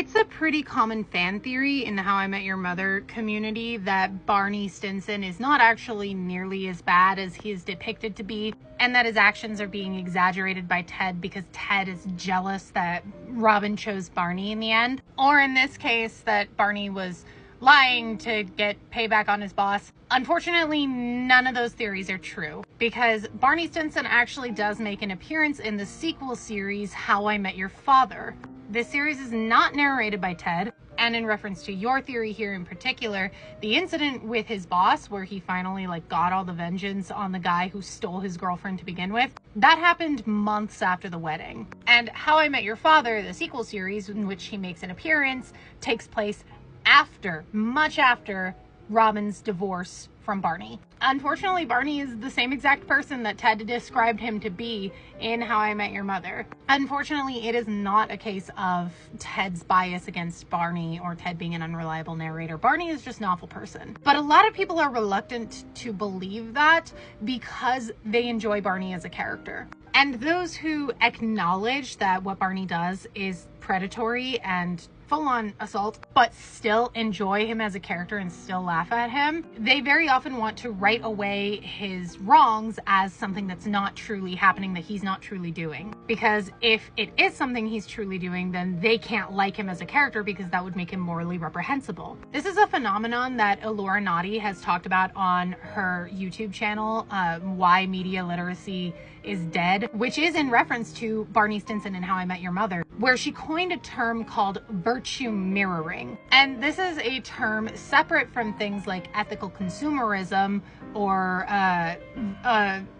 It's a pretty common fan theory in the How I Met Your Mother community that Barney Stinson is not actually nearly as bad as he is depicted to be, and that his actions are being exaggerated by Ted because Ted is jealous that Robin chose Barney in the end. Or in this case, that Barney was lying to get payback on his boss. Unfortunately, none of those theories are true, because Barney Stinson actually does make an appearance in the sequel series, How I Met Your Father. This series is not narrated by Ted, and in reference to your theory here in particular, the incident with his boss where he finally got all the vengeance on the guy who stole his girlfriend to begin with, that happened months after the wedding. And How I Met Your Father, the sequel series in which he makes an appearance, takes place after, much after, Robin's divorce from Barney. Unfortunately, Barney is the same exact person that Ted described him to be in How I Met Your Mother. Unfortunately, it is not a case of Ted's bias against Barney or Ted being an unreliable narrator. Barney is just an awful person. But a lot of people are reluctant to believe that because they enjoy Barney as a character. And those who acknowledge that what Barney does is predatory and full-on assault, but still enjoy him as a character and still laugh at him, they very often want to write away his wrongs as something that's not truly happening, that he's not truly doing. Because if it is something he's truly doing, then they can't like him as a character because that would make him morally reprehensible. This is a phenomenon that Elora Nadi has talked about on her YouTube channel, Why Media Literacy is Dead, which is in reference to Barney Stinson and How I Met Your Mother, where she coined a term called virtue mirroring. And this is a term separate from things like ethical consumerism or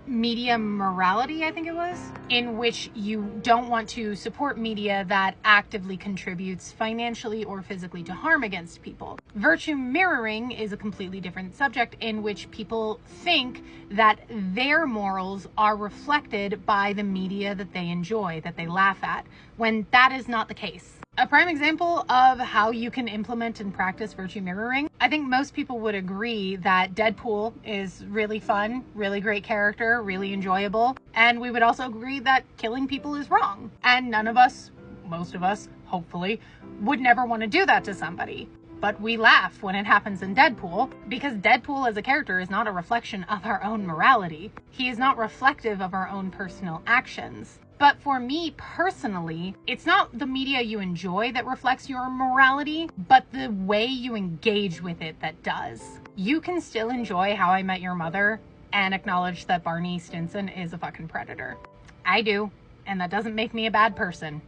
media morality, I think it was, in which you don't want to support media that actively contributes financially or physically to harm against people. Virtue mirroring is a completely different subject in which people think that their morals are reflected by the media that they enjoy, that they laugh at, when that is not the case. A prime example of how you can implement and practice virtue mirroring, I think most people would agree that Deadpool is really fun, really great character, really enjoyable, and we would also agree that killing people is wrong. And none of us, most of us, hopefully, would never want to do that to somebody. But we laugh when it happens in Deadpool because Deadpool as a character is not a reflection of our own morality. He is not reflective of our own personal actions. But for me personally, it's not the media you enjoy that reflects your morality, but the way you engage with it that does. You can still enjoy How I Met Your Mother and acknowledge that Barney Stinson is a fucking predator. I do, and that doesn't make me a bad person.